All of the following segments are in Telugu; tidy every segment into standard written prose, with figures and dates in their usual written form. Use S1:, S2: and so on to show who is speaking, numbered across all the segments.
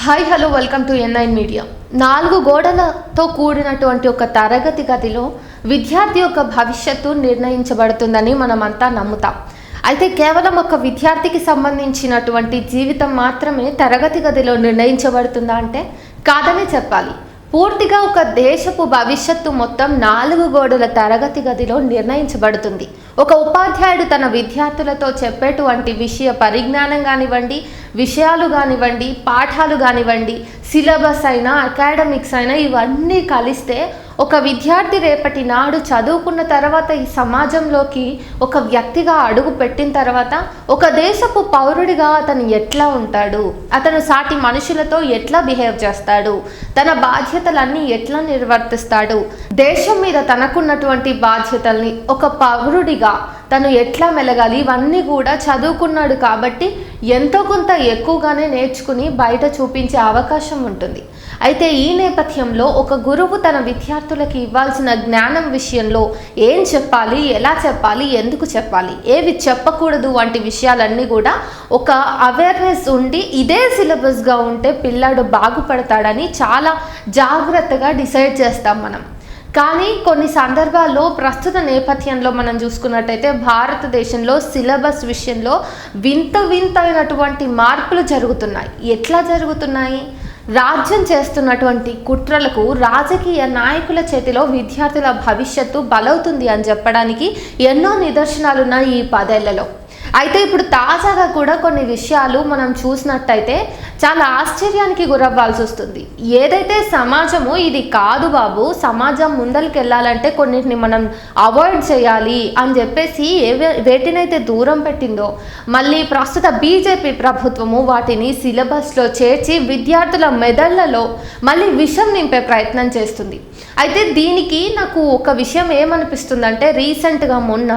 S1: Hi hello welcome to N9 media. 4 గోడలతో కూడినటువంటి ఒక తరగతి గదిలో విద్యార్థి యొక్క భవిష్యత్తు నిర్ణయించబడుతుందని మనమంతా నమ్ముతాం. అయితే కేవలం ఒక విద్యార్థికి సంబంధించినటువంటి జీవితం మాత్రమే తరగతి గదిలో నిర్ణయించబడుతుందా అంటే కాదని చెప్పాలి. పూర్తిగా ఒక దేశపు భవిష్యత్తు మొత్తం 4 గోడల తరగతి గదిలో నిర్ణయించబడుతుంది. ఒక ఉపాధ్యాయుడు తన విద్యార్థులతో చెప్పేటువంటి విషయ పరిజ్ఞానం కానివ్వండి, విషయాలు కానివ్వండి, పాఠాలు కానివ్వండి, సిలబస్ అయినా అకాడమిక్స్ అయినా ఇవన్నీ కలిస్తే ఒక విద్యార్థి రేపటి నాడు చదువుకున్న తర్వాత ఈ సమాజంలోకి ఒక వ్యక్తిగా అడుగు పెట్టిన తర్వాత ఒక దేశపు పౌరుడిగా అతను ఎట్లా ఉంటాడు, అతను సాటి మనుషులతో ఎట్లా బిహేవ్ చేస్తాడు, తన బాధ్యతలన్నీ ఎట్లా నిర్వర్తిస్తాడు, దేశం మీద తనకున్నటువంటి బాధ్యతల్ని ఒక పౌరుడిగా తను ఎట్లా మెలగాలి, ఇవన్నీ కూడా చదువుకున్నాడు కాబట్టి ఎంతో కొంత ఎక్కువగానే నేర్చుకుని బయట చూపించే అవకాశం ఉంటుంది. అయితే ఈ నేపథ్యంలో ఒక గురువు తన విద్యార్థులకి ఇవ్వాల్సిన జ్ఞానం విషయంలో ఏం చెప్పాలి, ఎలా చెప్పాలి, ఎందుకు చెప్పాలి, ఏవి చెప్పకూడదు వంటి విషయాలన్నీ కూడా ఒక అవేర్నెస్ ఉండి ఇదే సిలబస్గా ఉంటే పిల్లాడు బాగుపడతాడని చాలా జాగ్రత్తగా డిసైడ్ చేస్తాం మనం. కానీ కొన్ని సందర్భాల్లో ప్రస్తుత నేపథ్యంలో మనం చూసుకున్నట్టయితే భారతదేశంలో సిలబస్ విషయంలో వింతైనటువంటి మార్పులు జరుగుతున్నాయి. ఎట్లా జరుగుతున్నాయి? రాజ్యం చేస్తున్నటువంటి కుట్రలకు రాజకీయ నాయకుల చేతిలో విద్యార్థుల భవిష్యత్తు బలవుతుంది అని చెప్పడానికి ఎన్నో నిదర్శనాలున్నాయి ఈ 10 ఏళ్లలో. అయితే ఇప్పుడు తాజాగా కూడా కొన్ని విషయాలు మనం చూసినట్టయితే చాలా ఆశ్చర్యానికి గురవ్వాల్సి వస్తుంది. ఏదైతే సమాజము ఇది కాదు బాబు, సమాజం ముందరికి వెళ్ళాలంటే కొన్నిటిని మనం అవాయిడ్ చేయాలి అని చెప్పేసి వేటినైతే దూరం పెట్టిందో మళ్ళీ ప్రస్తుత బీజేపీ ప్రభుత్వము వాటిని సిలబస్లో చేర్చి విద్యార్థుల మెదళ్లలో మళ్ళీ విషం నింపే ప్రయత్నం చేస్తుంది. అయితే దీనికి నాకు ఒక విషయం ఏమనిపిస్తుందంటే, రీసెంట్గా మొన్న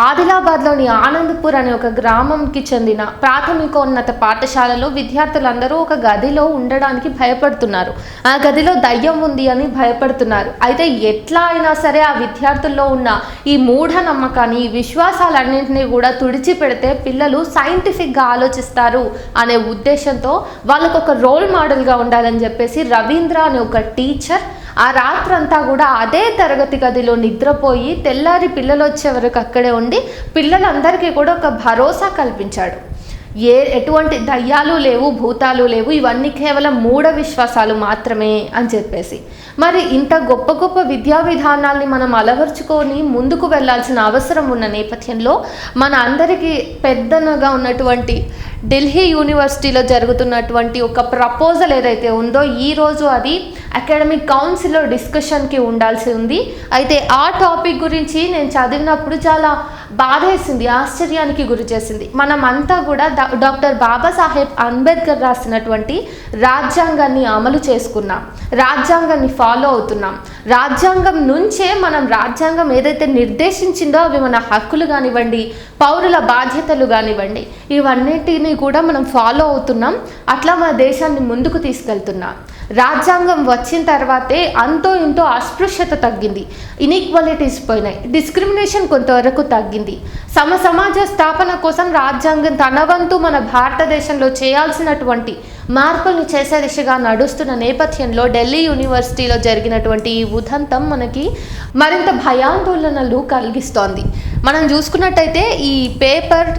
S1: ఆదిలాబాద్లోని ఆనందపూర్ అనే ఒక గ్రామంకి చెందిన ప్రాథమికోన్నత పాఠశాలలో విద్యార్థులందరూ ఒక గదిలో ఉండడానికి భయపడుతున్నారు. ఆ గదిలో దయ్యం ఉంది అని భయపడుతున్నారు. అయితే ఎట్లా అయినా సరే ఆ విద్యార్థుల్లో ఉన్న ఈ మూఢనమ్మకాన్ని, ఈ విశ్వాసాలన్నింటినీ కూడా తుడిచిపెడితే పిల్లలు సైంటిఫిక్గా ఆలోచిస్తారు అనే ఉద్దేశంతో వాళ్ళకు ఒక రోల్ మోడల్గా ఉండాలని చెప్పేసి రవీంద్ర అనే ఒక టీచర్ ఆ రాత్రంతా కూడా అదే తరగతి గదిలో నిద్రపోయి తెల్లారి పిల్లలు వచ్చే వరకు అక్కడే ఉండి పిల్లలందరికీ కూడా ఒక భరోసా కల్పించాడు. ఎటువంటి దయ్యాలు లేవు, భూతాలు లేవు, ఇవన్నీ కేవలం మూఢ విశ్వాసాలు మాత్రమే అని చెప్పేసి. మరి ఇంత గొప్ప గొప్ప విద్యా విధానాల్ని మనం అలవర్చుకొని ముందుకు వెళ్ళాల్సిన అవసరం ఉన్న నేపథ్యంలో మన అందరికీ పెద్దనగా ఉన్నటువంటి ఢిల్లీ యూనివర్సిటీలో జరుగుతున్నటువంటి ఒక ప్రపోజల్ ఏదైతే ఉందో ఈరోజు అది అకాడమిక్ కౌన్సిల్లో డిస్కషన్కి ఉండాల్సి ఉంది. అయితే ఆ టాపిక్ గురించి నేను చదివినప్పుడు చాలా బాధేసింది, ఆశ్చర్యానికి గురి చేసింది. మనమంతా కూడా డాక్టర్ బాబాసాహెబ్ అంబేద్కర్ రాసినటువంటి రాజ్యాంగాన్ని అమలు చేసుకున్నాం, రాజ్యాంగాన్ని ఫాలో అవుతున్నాం. రాజ్యాంగం నుంచే మనం రాజ్యాంగం ఏదైతే నిర్దేశించిందో అవి మన హక్కులు కానివ్వండి, పౌరుల బాధ్యతలు కానివ్వండి, ఇవన్నిటిని కూడా మనం ఫాలో అవుతున్నాం. అట్లా మన దేశాన్ని ముందుకు తీసుకెళ్తున్నాం. రాజ్యాంగం వచ్చిన తర్వాతే అంతో ఇంతో అస్పృశ్యత తగ్గింది, ఇన్ఈక్వాలిటీస్ పోయినాయి, డిస్క్రిమినేషన్ కొంతవరకు తగ్గింది. సమాజ స్థాపన కోసం రాజ్యాంగం తన వంతు మన భారతదేశంలో చేయాల్సినటువంటి మార్పుల్ని చేసే దిశగా నడుస్తున్న నేపథ్యంలో ఢిల్లీ యూనివర్సిటీలో జరిగినటువంటి ఈ ఉదంతం మనకి మరింత భయాందోళనలు కలిగిస్తోంది. మనం చూసుకున్నట్టయితే ఈ పేపర్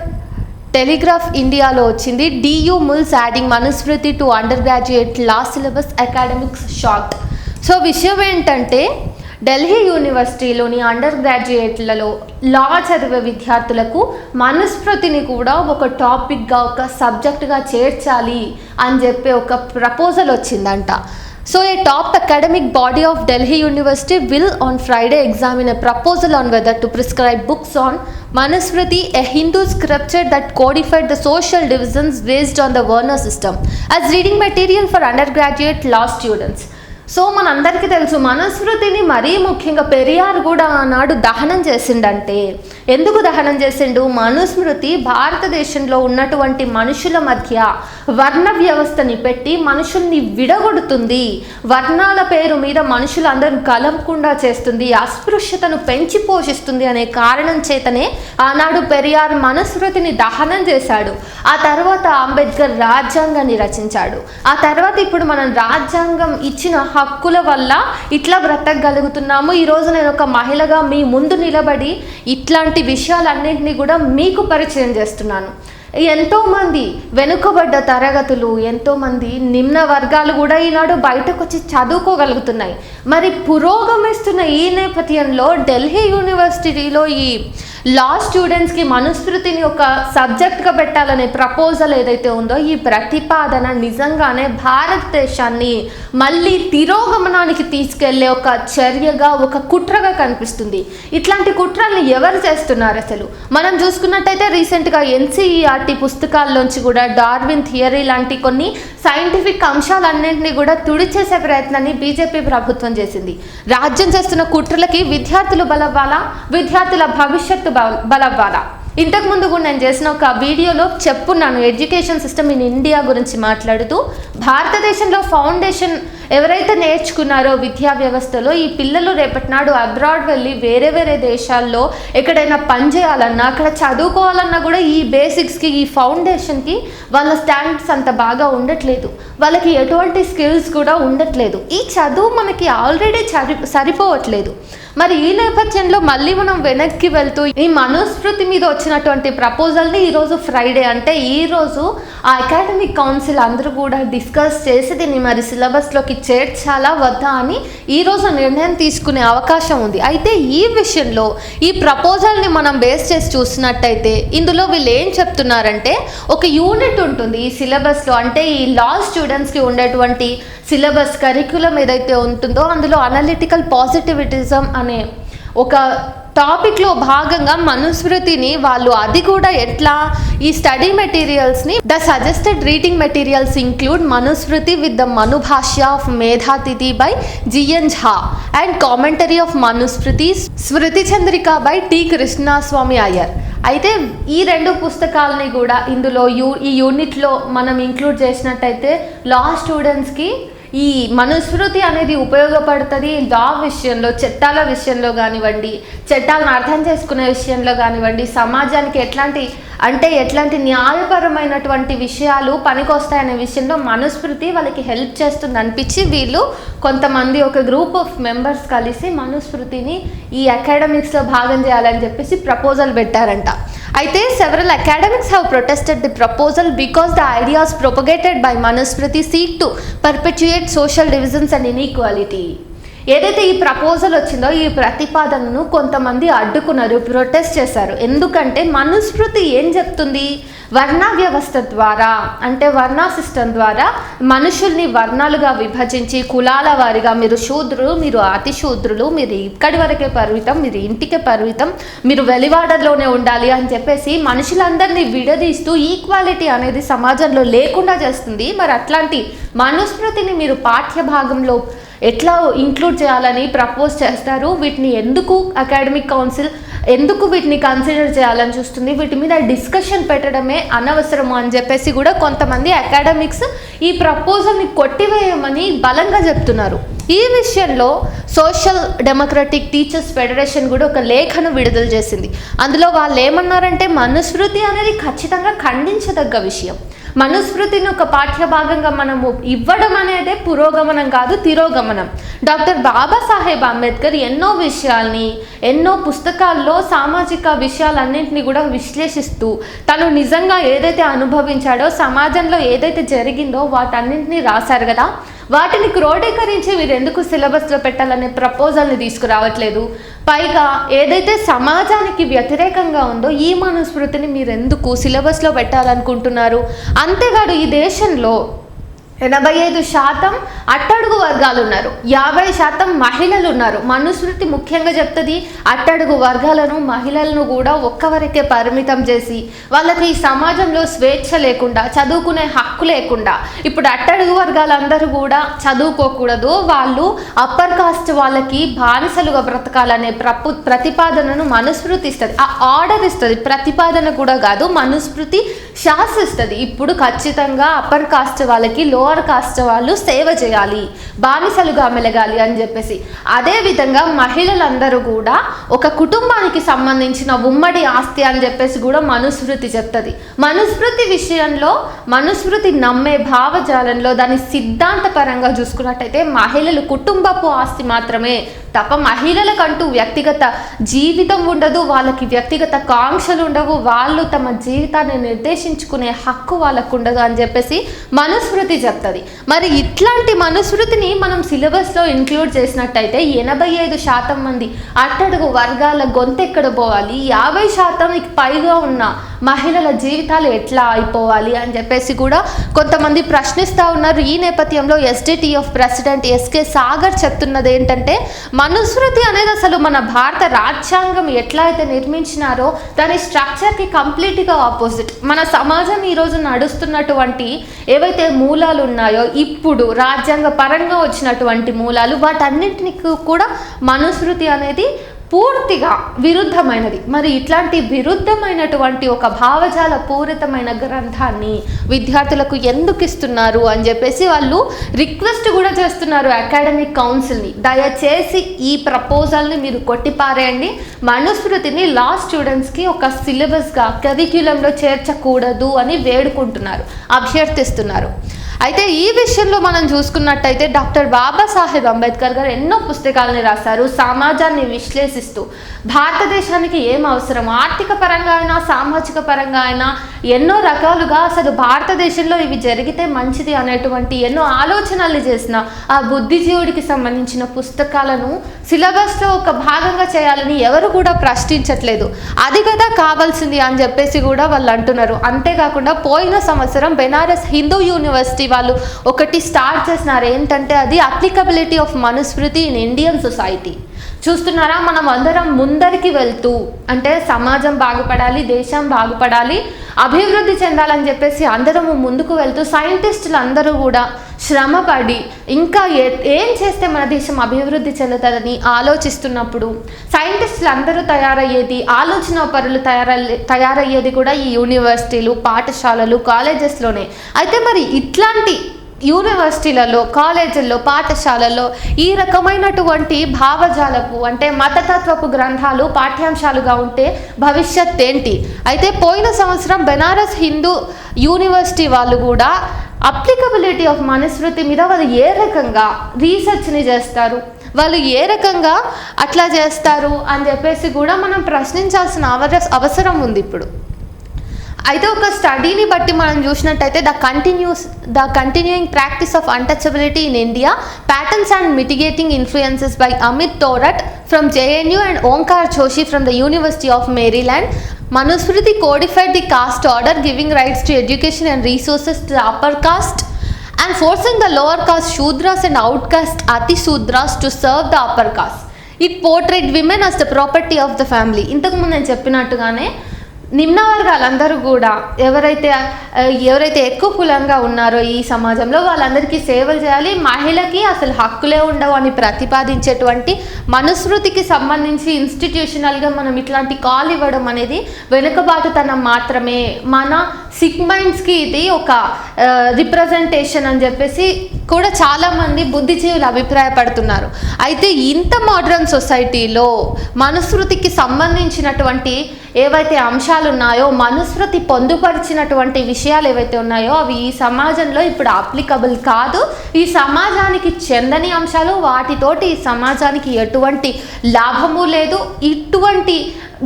S1: టెలిగ్రాఫ్ ఇండియాలో వచ్చింది. DU Mills adding Manusmriti to under graduate law syllabus academics short. So విషయం ఏంటంటే, ఢిల్లీ యూనివర్సిటీలోని అండర్ గ్రాడ్యుయేట్లలో లా చదివే విద్యార్థులకు మనుస్మృతిని కూడా ఒక టాపిక్గా, ఒక సబ్జెక్టుగా చేర్చాలి అని చెప్పి ఒక ప్రపోజల్ వచ్చిందంట. So a top academic body of Delhi University will on Friday examine a proposal on whether to prescribe books on Manusmriti, a Hindu scripture that codified the social divisions based on the Varna system, as reading material for undergraduate law students. So మనందరికీ తెలుసు మనుస్మృతిని మరీ ముఖ్యంగా పెరియార్ కూడా ఆనాడు దహనం చేసిండంటే ఎందుకు దహనం చేసిండు? మనుస్మృతి భారతదేశంలో ఉన్నటువంటి మనుషుల మధ్య వర్ణ వ్యవస్థని పెట్టి మనుషుల్ని విడగొడుతుంది, వర్ణాల పేరు మీద మనుషులందరూ కలవకుండా చేస్తుంది, అస్పృశ్యతను పెంచి పోషిస్తుంది అనే కారణం చేతనే ఆనాడు పెరియార్ మనుస్మృతిని దహనం చేశాడు. ఆ తర్వాత అంబేద్కర్ రాజ్యాంగాన్ని రచించాడు. ఆ తర్వాత ఇప్పుడు మనం రాజ్యాంగం ఇచ్చిన హక్కుల వల్ల ఇట్లా బ్రతకగలుగుతున్నాము. ఈరోజు నేను ఒక మహిళగా మీ ముందు నిలబడి ఇట్లాంటి విషయాలన్నింటినీ కూడా మీకు పరిచయం చేస్తున్నాను. ఎంతోమంది వెనుకబడ్డ తరగతులు, ఎంతోమంది నిమ్న వర్గాలు కూడా ఈనాడు బయటకు వచ్చి చదువుకోగలుగుతున్నాయి. మరి పురోగమిస్తున్న ఈ నేపథ్యంలో ఢిల్లీ యూనివర్సిటీలో ఈ లా స్టూడెంట్స్కి మనుస్మృతిని ఒక సబ్జెక్ట్గా పెట్టాలనే ప్రపోజల్ ఏదైతే ఉందో, ఈ ప్రతిపాదన నిజంగానే భారతదేశాన్ని మళ్ళీ తిరోగమనానికి తీసుకెళ్లే ఒక చర్యగా, ఒక కుట్రగా కనిపిస్తుంది. ఇట్లాంటి కుట్రల్ని ఎవరు చేస్తున్నారు అసలు? మనం చూసుకున్నట్టయితే రీసెంట్గా ఎన్సీఈఆర్టీ పుస్తకాల్లోంచి కూడా డార్విన్ థియరీ లాంటి కొన్ని సైంటిఫిక్ అంశాలన్నింటినీ కూడా తుడిచేసే ప్రయత్నాన్ని బీజేపీ ప్రభుత్వం చేసింది. రాజ్యం చేస్తున్న కుట్రలకి విద్యార్థులు బలవ్వాలా, విద్యార్థుల భవిష్యత్తు బలవ్వాలా? ఇంతకుముందు కూడా నేను చేసిన ఒక వీడియోలో చెప్పున్నాను, ఎడ్యుకేషన్ సిస్టమ్ ఇన్ ఇండియా గురించి మాట్లాడుతూ, భారతదేశంలో ఫౌండేషన్ ఎవరైతే నేర్చుకున్నారో విద్యా వ్యవస్థలో, ఈ పిల్లలు రేపటి నాడు అబ్రాడ్ వెళ్ళి వేరే వేరే దేశాల్లో ఎక్కడైనా పని చేయాలన్నా, అక్కడ చదువుకోవాలన్నా కూడా ఈ బేసిక్స్కి, ఈ ఫౌండేషన్కి వాళ్ళ స్టాండర్డ్స్ అంత బాగా ఉండట్లేదు, వాళ్ళకి ఎటువంటి స్కిల్స్ కూడా ఉండట్లేదు. ఈ చదువు మనకి ఆల్రెడీ సరిపోవట్లేదు. మరి ఈ నేపథ్యంలో మళ్ళీ మనం వెనక్కి వెళ్తూ ఈ మనుస్మృతి మీద వచ్చినటువంటి ప్రపోజల్ని ఈరోజు ఫ్రైడే అంటే ఈరోజు ఆ అకాడమిక్ కౌన్సిల్ అందరూ కూడా డిస్కస్ చేసి దీన్ని మరి సిలబస్లోకి చేర్చాలా వద్దా అని ఈరోజు నిర్ణయం తీసుకునే అవకాశం ఉంది. అయితే ఈ విషయంలో ఈ ప్రపోజల్ని మనం బేస్ చేసి చూసినట్టయితే ఇందులో వీళ్ళు ఏం చెప్తున్నారంటే, ఒక యూనిట్ ఉంటుంది ఈ సిలబస్లో, అంటే ఈ లా స్టూడెంట్స్కి ఉండేటువంటి సిలబస్ కరిక్యులం ఏదైతే ఉంటుందో అందులో అనలిటికల్ పాజిటివిటిజం అనే ఒక టాపిక్లో భాగంగా మనుస్మృతిని వాళ్ళు అది కూడా ఎట్లా ఈ స్టడీ మెటీరియల్స్ని the suggested reading materials include Manusmriti with the Manubhashya of Medhatithi by G N Jha and commentary of Manusmriti Smriti Chandrika by T Krishnaswami Aiyar. అయితే ఈ రెండు పుస్తకాలని కూడా ఇందులో ఈ యూనిట్లో మనం ఇంక్లూడ్ చేసినట్టయితే లా స్టూడెంట్స్కి ఈ మనుస్మృతి అనేది ఉపయోగపడుతుంది. లా విషయంలో, చట్టాల విషయంలో కానివ్వండి, చట్టాలను అర్థం చేసుకునే విషయంలో కానివ్వండి, సమాజానికి ఎట్లాంటి న్యాయపరమైనటువంటి విషయాలు పనికొస్తాయనే విషయంలో మనుస్మృతి వాళ్ళకి హెల్ప్ చేస్తుంది అనిపించి వీళ్ళు కొంతమంది ఒక గ్రూప్ ఆఫ్ మెంబర్స్ కలిసి మనుస్మృతిని ఈ అకాడమిక్స్లో భాగం చేయాలని చెప్పేసి ప్రపోజల్ పెట్టారంట. అయితే several academics have protested the proposal because the ideas propagated by Manusmriti seek to perpetuate social divisions and inequality. ఏదైతే ఈ ప్రపోజల్ వచ్చిందో ఈ ప్రతిపాదనను కొంతమంది అడ్డుకున్నారు, ప్రొటెస్ట్ చేశారు. ఎందుకంటే మనుస్మృతి ఏం చెప్తుంది? వర్ణ వ్యవస్థ ద్వారా, అంటే వర్ణ సిస్టమ్ ద్వారా మనుషుల్ని వర్ణాలుగా విభజించి కులాల వారిగా మీరు శూద్రులు, మీరు అతి శూద్రులు, మీరు ఇక్కడి వరకే పరిమితం, మీరు ఇంటికే పరిమితం, మీరు వెలివాడలోనే ఉండాలి అని చెప్పేసి మనుషులందరినీ విడదీస్తూ ఈక్వాలిటీ అనేది సమాజంలో లేకుండా చేస్తుంది. మరి అట్లాంటి మనుస్మృతిని మీరు పాఠ్య భాగంలో ఎట్లా ఇంక్లూడ్ చేయాలని ప్రపోజ్ చేస్తారు? వీటిని ఎందుకు అకాడమిక్ కౌన్సిల్ వీటిని కన్సిడర్ చేయాలని చూస్తుంది? వీటి మీద డిస్కషన్ పెట్టడమే అనవసరము అని చెప్పేసి కూడా కొంతమంది అకాడమిక్స్ ఈ ప్రపోజల్ని కొట్టివేయమని బలంగా చెప్తున్నారు. ఈ విషయంలో సోషల్ డెమోక్రటిక్ టీచర్స్ ఫెడరేషన్ కూడా ఒక లేఖను విడుదల చేసింది. అందులో వాళ్ళు ఏమన్నారంటే, మనుస్మృతి అనేది ఖచ్చితంగా ఖండించదగ్గ విషయం. మనుస్మృతిని ఒక పాఠ్య భాగంగా మనము ఇవ్వడం అనేదే పురోగమనం కాదు, తిరోగమనం. డాక్టర్ బాబాసాహెబ్ అంబేద్కర్ ఎన్నో విషయాల్ని, ఎన్నో పుస్తకాల్లో సామాజిక విషయాలన్నింటినీ కూడా విశ్లేషిస్తూ తను నిజంగా ఏదైతే అనుభవించాడో, సమాజంలో ఏదైతే జరిగిందో వాటన్నింటినీ రాశారు కదా. వాటిని క్రోడీకరించి మీరు ఎందుకు సిలబస్లో పెట్టాలనే ప్రపోజల్ని తీసుకురావట్లేదు? పైగా ఏదైతే సమాజానికి వ్యతిరేకంగా ఉందో ఈ మనుస్మృతిని మీరు ఎందుకు సిలబస్లో పెట్టాలనుకుంటున్నారు? అంతేకాదు ఈ దేశంలో 85% అట్టడుగు వర్గాలు ఉన్నారు, 50% మహిళలు ఉన్నారు. మనుస్మృతి ముఖ్యంగా చెప్తుంది అట్టడుగు వర్గాలను, మహిళలను కూడా ఒక్కవరకే పరిమితం చేసి వాళ్ళకి ఈ సమాజంలో స్వేచ్ఛ లేకుండా, చదువుకునే హక్కు లేకుండా, ఇప్పుడు అట్టడుగు వర్గాలందరూ కూడా చదువుకోకూడదు, వాళ్ళు అప్పర్ కాస్ట్ వాళ్ళకి బానిసలుగా బ్రతకాలనే ప్రతిపాదనను మనుస్మృతి ఇస్తుంది. ఆ ఆర్డర్ ఇస్తుంది, ప్రతిపాదన కూడా కాదు, మనుస్మృతి శాసిస్తుంది. ఇప్పుడు ఖచ్చితంగా అప్పర్ కాస్ట్ వాళ్ళకి లోవర్ కాస్ట్ వాళ్ళు సేవ చేయాలి, బానిసలుగా మెలగాలి అని చెప్పేసి. అదేవిధంగా మహిళలందరూ కూడా ఒక కుటుంబానికి సంబంధించిన ఉమ్మడి ఆస్తి అని చెప్పేసి కూడా మనుస్మృతి చెప్తుంది. మనుస్మృతి విషయంలో, మనుస్మృతి నమ్మే భావజాలంలో, దాని సిద్ధాంతపరంగా చూసుకున్నట్టయితే మహిళలు కుటుంబపు ఆస్తి మాత్రమే తప్ప మహిళలకంటూ వ్యక్తిగత జీవితం ఉండదు, వాళ్ళకి వ్యక్తిగత కాంక్షలు ఉండవు, వాళ్ళు తమ జీవితాన్ని నిర్దేశించుకునే హక్కు వాళ్ళకు ఉండదు అని చెప్పేసి మనుస్మృతి చెప్తుంది. మరి ఇట్లాంటి మనుస్మృతిని మనం సిలబస్లో ఇంక్లూడ్ చేసినట్టయితే 85% మంది అట్టడుగు వర్గాల గొంతెక్కడ పోవాలి, 50%కి పైగా ఉన్న మహిళల జీవితాలు ఎట్లా అయిపోవాలి అని చెప్పేసి కూడా కొంతమంది ప్రశ్నిస్తూ ఉన్నారు. ఈ నేపథ్యంలో ఎస్డిటిఎఫ్ ప్రెసిడెంట్ ఎస్కే సాగర్ చెప్తున్నది ఏంటంటే, మనుస్మృతి అనేది అసలు మన భారత రాజ్యాంగం ఎట్లా అయితే నిర్మించినారో దాని స్ట్రక్చర్కి కంప్లీట్గా ఆపోజిట్. మన సమాజం ఈరోజు నడుస్తున్నటువంటి ఏవైతే మూలాలు ఉన్నాయో, ఇప్పుడు రాజ్యాంగ పరంగా వచ్చినటువంటి మూలాలు, వాటన్నింటినీ కూడా మనుస్మృతి అనేది పూర్తిగా విరుద్ధమైనది. మరి ఇట్లాంటి విరుద్ధమైనటువంటి ఒక భావజాల పూరితమైన గ్రంథాన్ని విద్యార్థులకు ఎందుకు ఇస్తున్నారు అని చెప్పేసి వాళ్ళు రిక్వెస్ట్ కూడా చేస్తున్నారు అకాడమిక్ కౌన్సిల్ని. దయచేసి ఈ ప్రపోజల్ని మీరు కొట్టిపారేయండి, మనుస్మృతిని లా స్టూడెంట్స్కి ఒక సిలబస్గా కరిక్యులంలో చేర్చకూడదు అని వేడుకుంటున్నారు, అభ్యర్థిస్తున్నారు. అయితే ఈ విషయంలో మనం చూసుకున్నట్టయితే డాక్టర్ బాబాసాహెబ్ అంబేద్కర్ గారు ఎన్నో పుస్తకాలని రాశారు, సమాజాన్ని విశ్లేషిస్తూ భారతదేశానికి ఏం అవసరం, ఆర్థిక పరంగా అయినా సామాజిక పరంగా అయినా ఎన్నో రకాలుగా అసలు భారతదేశంలో ఇవి జరిగితే మంచిది అనేటువంటి ఎన్నో ఆలోచనలు చేసిన ఆ బుద్ధిజీవుడికి సంబంధించిన పుస్తకాలను సిలబస్లో ఒక భాగంగా చేయాలని ఎవరు కూడా ప్రశ్నించట్లేదు. అది కదా కావాల్సింది అని చెప్పేసి కూడా వాళ్ళు అంటున్నారు. అంతేకాకుండా పోయిన సంవత్సరం బెనారస్ హిందూ యూనివర్సిటీ వాళ్ళు ఒకటి స్టార్ట్ చేసినారు. ఏంటంటే అది applicability of Manusmriti in Indian society. చూస్తున్నారా, మనం అందరం ముందరికి వెళ్తూ, అంటే సమాజం బాగుపడాలి, దేశం బాగుపడాలి, అభివృద్ధి చెందాలని చెప్పేసి అందరము ముందుకు వెళ్తూ సైంటిస్టులు అందరూ కూడా శ్రమపడి ఇంకా ఏం చేస్తే మన దేశం అభివృద్ధి చెందుతుందని ఆలోచిస్తున్నప్పుడు సైంటిస్టులు అందరూ తయారయ్యేది, ఆలోచన పరులు తయారయ్యేది కూడా ఈ యూనివర్సిటీలు, పాఠశాలలు, కాలేజెస్లోనే. అయితే మరి ఇట్లాంటి యూనివర్సిటీలలో, కాలేజీల్లో, పాఠశాలల్లో ఈ రకమైనటువంటి భావజాలపు అంటే మతతత్వపు గ్రంథాలు పాఠ్యాంశాలుగా ఉంటే భవిష్యత్ ఏంటి? అయితే పోయిన సంవత్సరం బెనారస్ హిందూ యూనివర్సిటీ వాళ్ళు కూడా అప్లికబిలిటీ ఆఫ్ మనుస్మృతి మీద వాళ్ళు ఏ రకంగా రీసెర్చ్ని చేస్తారు, వాళ్ళు ఏ రకంగా అట్లా చేస్తారు అని చెప్పేసి కూడా మనం ప్రశ్నించాల్సిన అవసరం ఉంది ఇప్పుడు. అయితే ఒక స్టడీని బట్టి మనం చూసినట్టయితే the continuing practice of untouchability in India, patterns and mitigating influences by Amit Thorat from JNU and Onkar Joshi from the University of Maryland. Manusmriti codified the caste order, giving rights to education and resources to the upper caste and forcing the lower caste Shudras and outcast Ati Sudras to serve the upper caste. It portrayed women as the property of the family. ఇంతకు ముందు నేను చెప్పినట్టుగానే నిమ్న వర్గాలందరూ కూడా ఎవరైతే ఎక్కువ కులంగా ఉన్నారో ఈ సమాజంలో వాళ్ళందరికీ సేవలు చేయాలి, మహిళకి అసలు హక్కులే ఉండవు అని ప్రతిపాదించేటువంటి మనుస్మృతికి సంబంధించి ఇన్స్టిట్యూషనల్గా మనం ఇట్లాంటి కాల్ ఇవ్వడం అనేది వెనుకబాటుతనం మాత్రమే. మన సిక్ మైండ్స్కి ఇది ఒక రిప్రజెంటేషన్ అని చెప్పేసి కూడా చాలామంది బుద్ధిజీవులు అభిప్రాయపడుతున్నారు. అయితే ఇంత మోడర్న్ సొసైటీలో మనుస్మృతికి సంబంధించినటువంటి ఏవైతే అంశాలు ఉన్నాయో, మనుస్మృతి పొందుపరిచినటువంటి విషయాలు ఏవైతే ఉన్నాయో అవి ఈ సమాజంలో ఇప్పుడు అప్లికబుల్ కాదు, ఈ సమాజానికి చెందని అంశాలు, వాటితోటి ఈ సమాజానికి ఎటువంటి లాభము లేదు. ఇటువంటి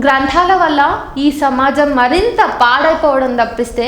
S1: గ్రంథాల వల్ల ఈ సమాజం మరింత పాడైపోవడం తప్పిస్తే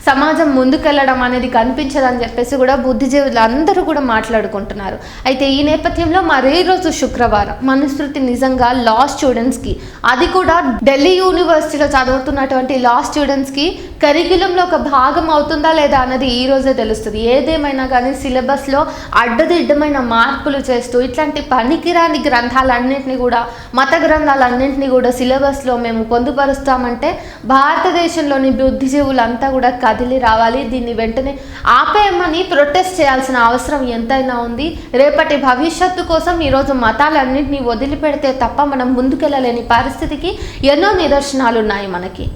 S1: సమాజం ముందుకెళ్ళడం అనేది కనిపించదని చెప్పేసి కూడా బుద్ధిజీవులు అందరూ కూడా మాట్లాడుకుంటున్నారు. అయితే ఈ నేపథ్యంలో మరే రోజు శుక్రవారం మనుస్మృతి నిజంగా లా స్టూడెంట్స్కి, అది కూడా ఢిల్లీ యూనివర్సిటీలో చదువుతున్నటువంటి లా స్టూడెంట్స్కి కరిక్యులంలో ఒక భాగం అవుతుందా లేదా అన్నది ఈ రోజే తెలుస్తుంది. ఏదేమైనా కానీ సిలబస్లో అడ్డదిడ్డమైన మార్పులు చేస్తూ ఇట్లాంటి పనికిరాని గ్రంథాలన్నింటినీ కూడా, మత గ్రంథాలన్నింటినీ కూడా సిలబస్లో మేము పొందుపరుస్తామంటే భారతదేశంలోని బుద్ధిజీవులంతా కూడా కదిలి రావాలి. దీన్ని వెంటనే ఆపేయమని ప్రొటెస్ట్ చేయాల్సిన అవసరం ఎంతైనా ఉంది. రేపటి భవిష్యత్తు కోసం ఈరోజు మతాలన్నింటినీ వదిలిపెడితే తప్ప మనం ముందుకెళ్ళలేని పరిస్థితికి ఎన్నో నిదర్శనాలు ఉన్నాయి మనకి.